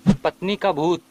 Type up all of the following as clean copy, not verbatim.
पत्नी का भूत।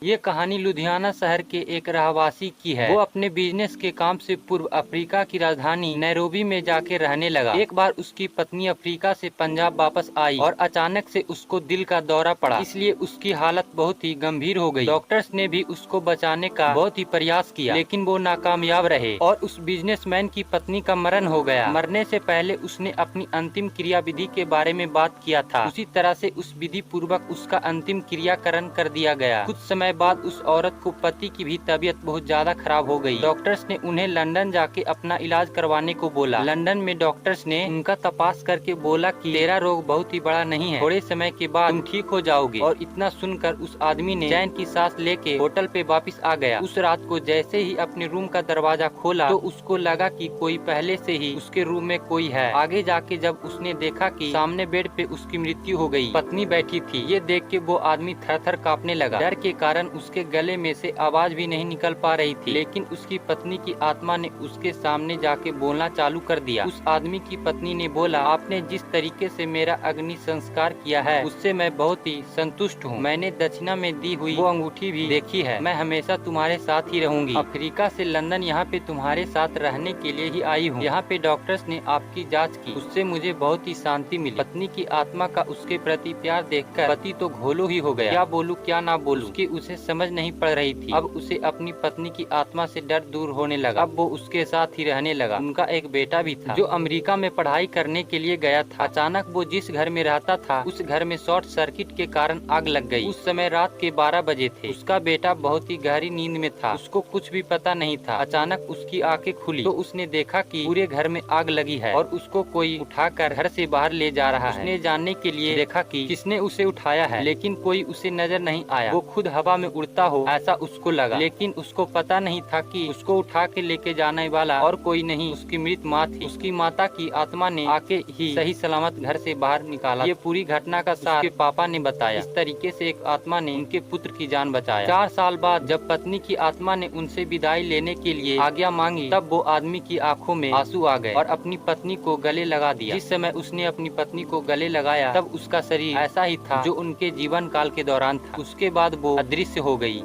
ये कहानी लुधियाना शहर के एक रहवासी की है। वो अपने बिजनेस के काम से पूर्व अफ्रीका की राजधानी नैरोबी में जाके रहने लगा। एक बार उसकी पत्नी अफ्रीका से पंजाब वापस आई और अचानक से उसको दिल का दौरा पड़ा, इसलिए उसकी हालत बहुत ही गंभीर हो गई। डॉक्टर्स ने भी उसको बचाने का बहुत ही प्रयास किया, लेकिन वो नाकामयाब रहे और उस बिजनेसमैन की पत्नी का मरण हो गया। मरने से पहले उसने अपनी अंतिम क्रिया विधि के बारे में बात किया था। उसी तरह से उस विधि पूर्वक उसका अंतिम क्रियाकरण कर दिया गया। कुछ समय बाद उस औरत को पति की भी तबीयत बहुत ज्यादा खराब हो गई। डॉक्टर्स ने उन्हें लंदन जाके अपना इलाज करवाने को बोला। लंदन में डॉक्टर्स ने उनका तपास करके बोला कि तेरा रोग बहुत ही बड़ा नहीं है, थोड़े समय के बाद तुम ठीक हो जाओगे। और इतना सुनकर उस आदमी ने चैन की सांस लेके होटल पे वापस आ गया। उस रात को जैसे ही अपने रूम का दरवाजा खोला तो उसको लगा कि कोई पहले से ही उसके रूम में कोई है। आगे जाके जब उसने देखा कि सामने बेड पे उसकी मृत्यु हो गई, पत्नी बैठी थी। ये देख के वो आदमी थर थर कांपने लगा। डर के कारण उसके गले में से आवाज भी नहीं निकल पा रही थी, लेकिन उसकी पत्नी की आत्मा ने उसके सामने जाके बोलना चालू कर दिया। उस आदमी की पत्नी ने बोला, आपने जिस तरीके से मेरा अग्नि संस्कार किया है उससे मैं बहुत ही संतुष्ट हूँ। मैंने दक्षिणा में दी हुई वो अंगूठी भी देखी है। मैं हमेशा तुम्हारे साथ ही रहूंगी। अफ्रीका से लंदन यहाँ पे तुम्हारे साथ रहने के लिए ही आई हूँ। यहाँ पे डॉक्टर्स ने आपकी जाँच की, उससे मुझे बहुत ही शांति मिली। पत्नी की आत्मा का उसके प्रति प्यार देखकर पति तो घोलो ही हो गया। क्या बोलूं क्या ना बोलूं, कि उसे समझ नहीं पड़ रही थी। अब उसे अपनी पत्नी की आत्मा से डर दूर होने लगा। अब वो उसके साथ ही रहने लगा। उनका एक बेटा भी था जो अमेरिका में पढ़ाई करने के लिए गया था। अचानक वो जिस घर में रहता था उस घर में शॉर्ट सर्किट के कारण आग लग गई। उस समय रात के 12 बजे थे। उसका बेटा बहुत ही गहरी नींद में था, उसको कुछ भी पता नहीं था। अचानक उसकी आंखें खुली तो उसने देखा कि पूरे घर में आग लगी है और उसको कोई उठाकर घर से बाहर ले जा रहा है। उसने जानने के लिए देखा कि किसने उसे उठाया है, लेकिन कोई उसे नजर नहीं आया। वो खुद हवा में उड़ता हो ऐसा उसको लगा, लेकिन उसको पता नहीं था कि उसको उठा के लेके जाने वाला और कोई नहीं, उसकी मृत माँ थी। उसकी माता की आत्मा ने आके ही सही सलामत घर से बाहर निकाला। ये पूरी घटना का सार उसके पापा ने बताया। इस तरीके से एक आत्मा ने उनके पुत्र की जान बचाया। 4 साल बाद जब पत्नी की आत्मा ने उनसे विदाई लेने के लिए आज्ञा मांगी, तब वो आदमी की आंखों में आंसू आ गए और अपनी पत्नी को गले लगा दिया। जिस समय उसने अपनी पत्नी को गले लगाया तब उसका शरीर ऐसा ही था जो उनके जीवन काल के दौरान था। उसके बाद वो अदृश्य हो गई।